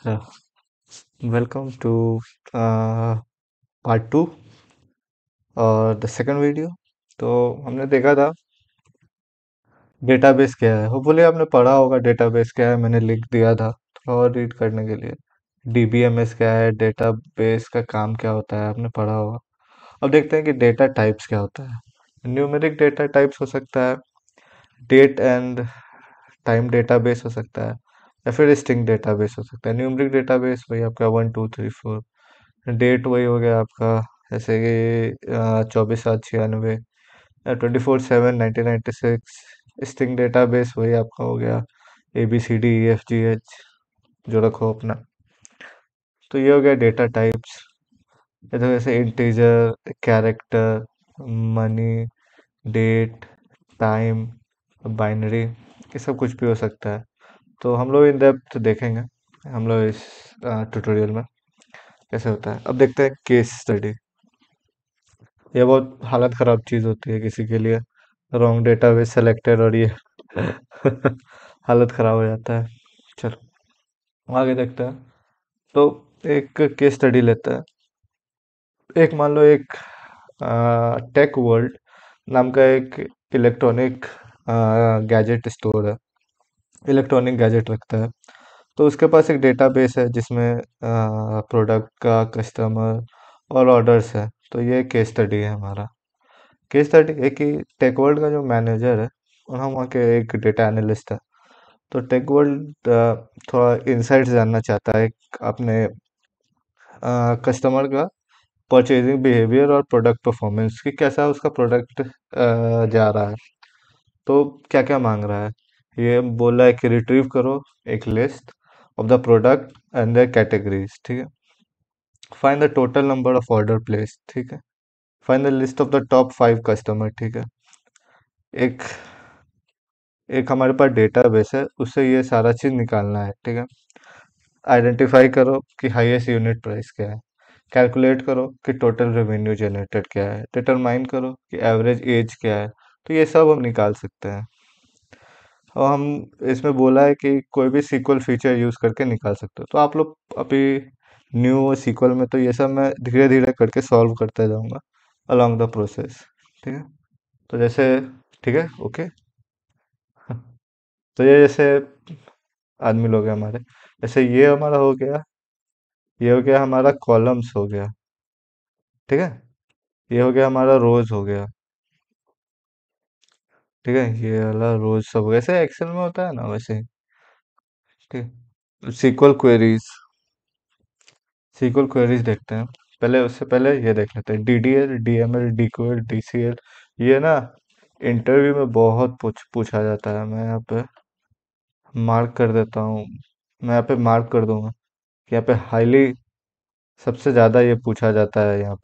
Yeah. Welcome to part two और the second video. तो हमने देखा था डेटाबेस क्या है। होपफुली आपने पढ़ा होगा डेटाबेस क्या है, मैंने लिख दिया था थोड़ा और रीड करने के लिए। डीबीएमएस क्या है, डेटाबेस का काम क्या होता है, आपने पढ़ा होगा। अब देखते हैं कि डेटा टाइप्स क्या होता है। न्यूमेरिक डेटा टाइप्स हो सकता है, डेट एंड टाइम डेटाबेस हो सकता है, या फिर स्ट्रिंग डेटाबेस हो सकता है। न्यूमेरिक डेटाबेस वही आपका 1 2 3 4, डेट वही हो गया आपका, जैसे कि 24/7/96 या 24/7/1996। स्ट्रिंग डेटाबेस वही आपका हो गया ABCDEFGH, जो रखो अपना। तो ये हो गया डेटा टाइप्स। ये तो जैसे integer, character, money, date, time, binary, ये सब कुछ भी हो सकता है। तो हम लोग इन डेप्थ देखेंगे हम लोग इस ट्यूटोरियल में कैसे होता है। अब देखते हैं केस स्टडी। ये बहुत हालत ख़राब चीज़ होती है किसी के लिए, रॉन्ग डेटाबेस सेलेक्टेड, और ये हालत ख़राब हो जाता है। चलो आगे देखते हैं। तो एक केस स्टडी लेते हैं। एक मान लो एक टेक वर्ल्ड नाम का एक इलेक्ट्रॉनिक गैजेट स्टोर है, इलेक्ट्रॉनिक गैजेट रखता है। तो उसके पास एक डेटाबेस है जिसमें प्रोडक्ट का, कस्टमर और ऑर्डर्स है। तो ये केस स्टडी है हमारा। केस स्टडी एक ही टेक वर्ल्ड का जो मैनेजर है और हम वहाँ के एक डेटा एनालिस्ट है। तो टेक वर्ल्ड थोड़ा इंसाइट्स जानना चाहता है अपने कस्टमर का परचेजिंग बिहेवियर और प्रोडक्ट परफॉर्मेंस, कि कैसा उसका प्रोडक्ट जा रहा है। तो क्या क्या मांग रहा है, ये बोल रहा है कि रिट्रीव करो एक list of the product and their categories, ठीक है। Find the total number of order place, ठीक है। Find the list of the top 5 customer, ठीक है। एक एक हमारे पास डेटाबेस है, उससे ये सारा चीज निकालना है, ठीक है। आइडेंटिफाई करो कि हाईएस्ट यूनिट प्राइस क्या है, कैलकुलेट करो कि टोटल रेवेन्यू जनरेटेड क्या है, डिटरमाइन करो कि एवरेज एज क्या है। तो ये सब हम निकाल सकते हैं। और हम इसमें बोला है कि कोई भी सीक्वल फीचर यूज करके निकाल सकते हो। तो आप लोग अभी न्यू सीक्वल में, तो ये सब मैं धीरे धीरे करके सॉल्व करते जाऊंगा अलोंग द प्रोसेस, ठीक है। तो जैसे, ठीक है, ओके। तो ये जैसे आदमी लोग हैं हमारे, जैसे ये हमारा हो गया, ये हो गया हमारा कॉलम्स हो गया, ठीक है। ये हो गया हमारा रोज हो गया, ठीक है। ये वाला रोज सब हो गया, ऐसे एक्सेल में होता है ना वैसे ही, ठीक। सीक्वल क्वेरीज, सीक्वल क्वेरीज देखते हैं। पहले उससे पहले ये देख लेते हैं DDL, DML, DQL, DCL। ये ना इंटरव्यू में बहुत पूछा जाता है। मैं यहाँ पे मार्क कर देता हूँ, मैं यहाँ पे मार्क कर दूंगा कि यहाँ पे हाईली सबसे ज़्यादा ये पूछा जाता है। यहाँ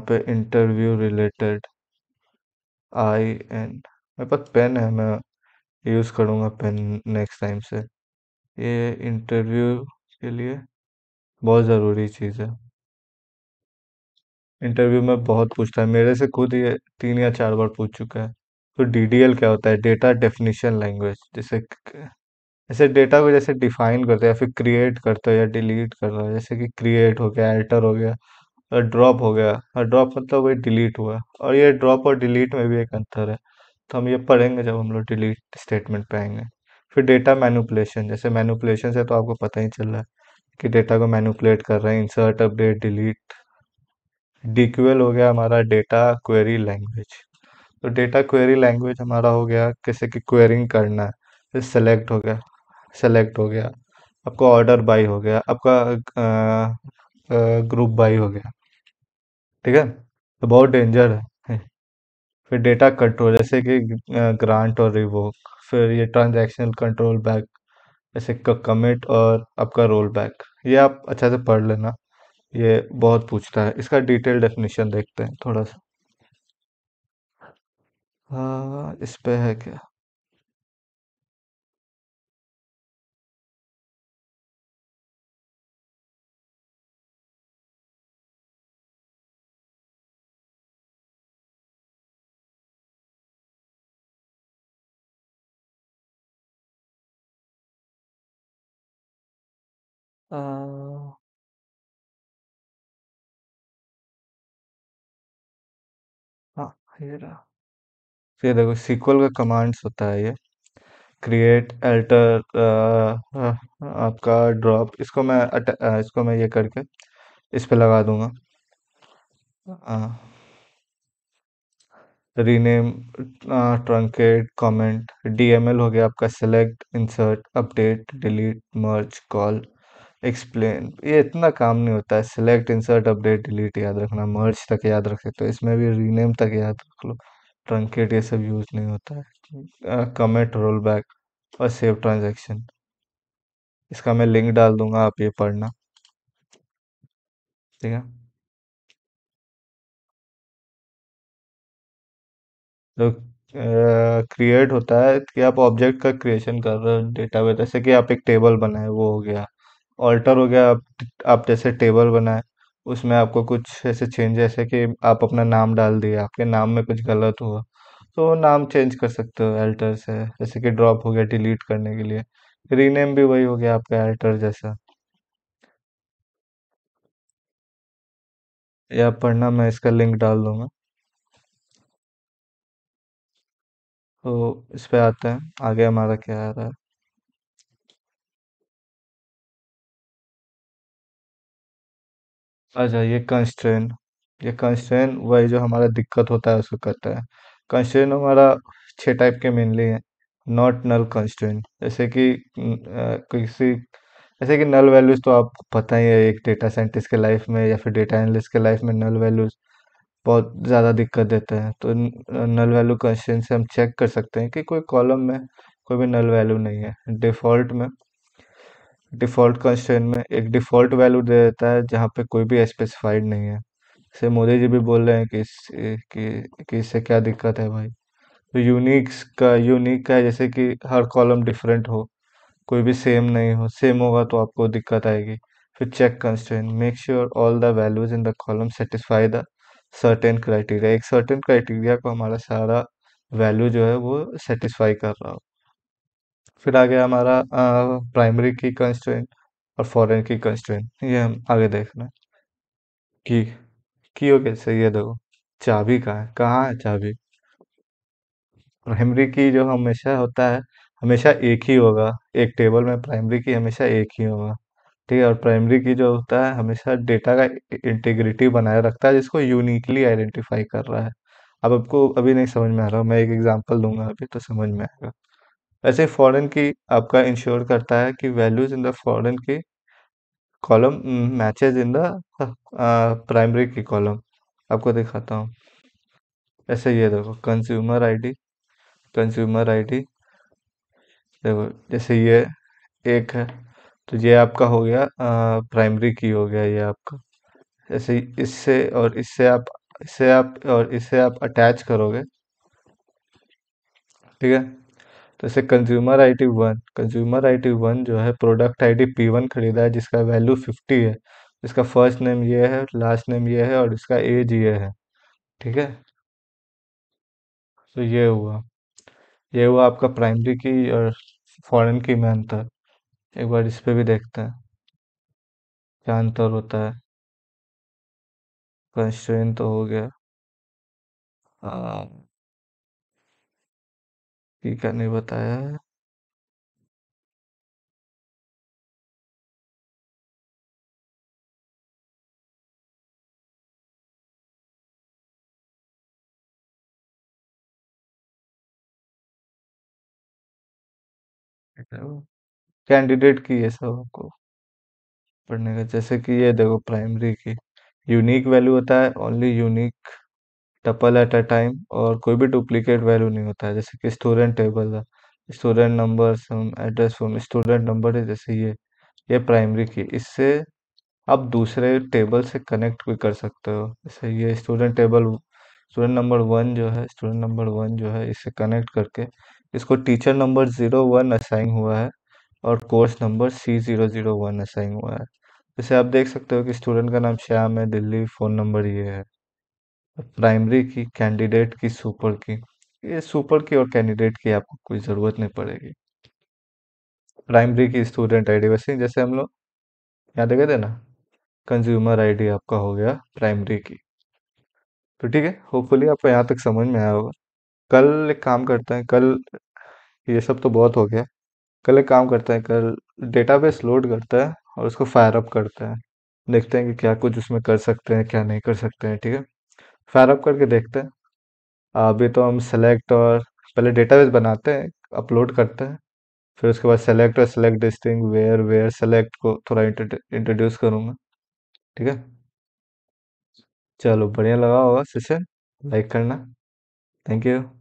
पे इंटरव्यू रिलेटेड IN, मेरे पास पेन है, मैं यूज़ करूँगा पेन नेक्स्ट टाइम से। ये इंटरव्यू के लिए बहुत ज़रूरी चीज़ है। इंटरव्यू में बहुत पूछता है, मेरे से खुद ये 3 या 4 बार पूछ चुका है। तो DDL क्या होता है, डेटा डेफिनेशन लैंग्वेज। जैसे डेटा को जैसे डिफाइन करते हैं या फिर क्रिएट करते हो या डिलीट कर रहे हो। जैसे कि क्रिएट हो गया, अल्टर हो गया, और ड्रॉप हो गया। और ड्रॉप मतलब वही डिलीट हुआ, और ये ड्रॉप और डिलीट में भी एक अंतर है। तो हम ये पढ़ेंगे जब हम लोग डिलीट स्टेटमेंट पे आएंगे। फिर डेटा मैनिपुलेशन, जैसे मैनिपुलेशन से तो आपको पता ही चल रहा है कि डेटा को मैनिपुलेट कर रहे हैं, इंसर्ट, अपडेट, डिलीट। DQL हो गया हमारा डेटा क्वेरी लैंग्वेज। तो डेटा क्वेरी लैंग्वेज हमारा हो गया कैसे कि क्वेरिंग करना है। फिर सेलेक्ट हो गया आपका, ऑर्डर बाई हो गया आपका, ग्रुप बाई हो गया, ठीक है। तो बहुत डेंजर है। फिर डेटा कंट्रोल, जैसे कि ग्रांट और रिवोक। फिर ये ट्रांजैक्शनल कंट्रोल बैक, जैसे कमिट और आपका रोल बैक। ये आप अच्छा से पढ़ लेना, ये बहुत पूछता है। इसका डिटेल डेफिनेशन देखते हैं थोड़ा सा। हाँ, इस पे है क्या। आ, हाँ, ये रहा। ये देखो सीक्वल का कमांड्स होता है ये। क्रिएट, अल्टर, आपका ड्रॉप, इसको मैं ये करके इस पे लगा दूंगा। रीनेम, ट्रंकेट, कमेंट, डीएमएल हो गया आपका, सेलेक्ट, इंसर्ट, अपडेट, डिलीट, मर्ज, कॉल, एक्सप्लेन। ये इतना काम नहीं होता है। सेलेक्ट, इंसर्ट, अपडेट, डिलीट याद रखना, मर्ज तक याद रख सकते हो, इसमें भी रीनेम तक याद रख लो। ट्रंकेट ये सब यूज नहीं होता है। कमेंट, रोल बैक और सेव ट्रांजैक्शन। इसका मैं लिंक डाल दूंगा, आप ये पढ़ना। ठीक है। तो क्रिएट होता है कि आप ऑब्जेक्ट का क्रिएशन कर रहे हो डेटाबेस, जैसे कि आप एक टेबल बनाए, वो हो गया। ऑल्टर हो गया, आप जैसे टेबल बनाए, उसमें आपको कुछ ऐसे चेंज, जैसे कि आप अपना नाम डाल दिए, आपके नाम में कुछ गलत हुआ, तो वो नाम चेंज कर सकते हो अल्टर से। जैसे कि ड्रॉप हो गया डिलीट करने के लिए। रीनेम भी वही हो गया आपका अल्टर जैसा। या पढ़ना, मैं इसका लिंक डाल दूंगा। तो इस पे आते हैं, आगे हमारा क्या आ रहा है। अच्छा, ये कंस्ट्रेन वही जो हमारा दिक्कत होता है उसको करता है। कंस्ट्रेन हमारा 6 टाइप के मेनली हैं। नॉट नल कंस्ट्रेन, जैसे कि किसी, जैसे कि नल वैल्यूज तो आपको पता ही है, एक डेटा साइंटिस्ट के लाइफ में या फिर डेटा एनालिस्ट के लाइफ में नल वैल्यूज बहुत ज़्यादा दिक्कत देते हैं। तो नल वैल्यू कंस्ट्रेन से हम चेक कर सकते हैं कि कोई कॉलम में कोई भी नल वैल्यू नहीं है। डिफ़ॉल्ट कंस्ट्रेंट में एक डिफ़ॉल्ट वैल्यू दे देता है जहाँ पे कोई भी स्पेसिफाइड नहीं है। जैसे मोदी जी भी बोल रहे हैं कि इससे क्या दिक्कत है भाई। तो यूनिक का है, जैसे कि हर कॉलम डिफरेंट हो, कोई भी सेम नहीं हो, सेम होगा तो आपको दिक्कत आएगी। फिर check constraint, make sure all the values in the column satisfy the certain criteria, एक सर्टेन क्राइटेरिया को हमारा सारा वैल्यू जो है वो सेटिस्फाई कर रहा हो। फिर आ गया हमारा प्राइमरी की कंस्ट्रेंट और फॉरेन की कंस्ट्रेंट, ये हम आगे देख रहे हैं। की की हो कैसे, ये देखो। चाबी कहाँ है चाबी। प्राइमरी की जो हमेशा होता है, हमेशा एक ही होगा। एक टेबल में प्राइमरी की हमेशा एक ही होगा। ठीक है। और प्राइमरी की जो होता है हमेशा डेटा का इंटीग्रिटी बनाए रखता है, जिसको यूनिकली आइडेंटिफाई कर रहा है। अब आपको अभी नहीं समझ में आ रहा, मैं एक एग्जांपल दूंगा अभी तो समझ में आएगा। ऐसे फॉरेन की आपका इंश्योर करता है कि वैल्यूज इन द फॉरेन की column matches in the primary की कॉलम। आपको दिखाता हूँ। ऐसे ये देखो, कंज्यूमर आईडी देखो, जैसे ये एक है, तो ये आपका हो गया प्राइमरी की हो गया ये आपका। जैसे इससे आप अटैच करोगे। ठीक है। तो जैसे कंज्यूमर आईडी वन जो है, प्रोडक्ट आईडी P1 खरीदा है जिसका वैल्यू 50 है, इसका फर्स्ट नेम ये है, लास्ट नेम ये है और इसका एज ये है। ठीक है। तो ये हुआ आपका प्राइमरी की और फॉरेन की में अंतर। एक बार इस पे भी देखते हैं क्या अंतर होता है। कंस्ट्रेंट तो हो गया। आ, ठीक है, नहीं बताया है। कैंडिडेट की ये सब आपको पढ़ने का, जैसे कि ये देखो प्राइमरी की यूनिक वैल्यू होता है, only unique tuple at a time, और कोई भी डुप्लीकेट वैल्यू नहीं होता है। जैसे कि स्टूडेंट टेबल है, student number some address form student number है, जैसे ये प्राइमरी की, इससे आप दूसरे टेबल से कनेक्ट भी कर सकते हो। जैसे ये स्टूडेंट नंबर वन जो है इससे कनेक्ट करके इसको टीचर नंबर 01 असाइन हुआ है और कोर्स नंबर C001 असाइन हुआ है। जैसे आप देख सकते हो कि स्टूडेंट का नाम श्याम है, दिल्ली, फोन नंबर ये है। प्राइमरी की, कैंडिडेट की, सुपर की, ये सुपर की और कैंडिडेट की आपको कोई ज़रूरत नहीं पड़ेगी। प्राइमरी की स्टूडेंट आईडी, वैसे ही जैसे हम लोग यहाँ देखे थे ना, कंज्यूमर आईडी आपका हो गया प्राइमरी की। तो ठीक है, होपफुली आपको यहाँ तक समझ में आया होगा। कल एक काम करते हैं, कल ये सब तो बहुत हो गया। कल एक काम करते हैं, कल डेटाबेस लोड करते हैं और उसको फायर अप करते हैं। देखते हैं कि क्या कुछ उसमें कर सकते हैं, क्या नहीं कर सकते हैं, ठीक है। फायर अप करके देखते हैं। अभी तो हम सेलेक्ट और पहले डेटाबेस बनाते हैं, अपलोड करते हैं। फिर उसके बाद सेलेक्ट और select distinct where where select को थोड़ा इंट्रोड्यूस करूंगा, ठीक है। चलो, बढ़िया लगा होगा सेशन, लाइक करना। Thank you.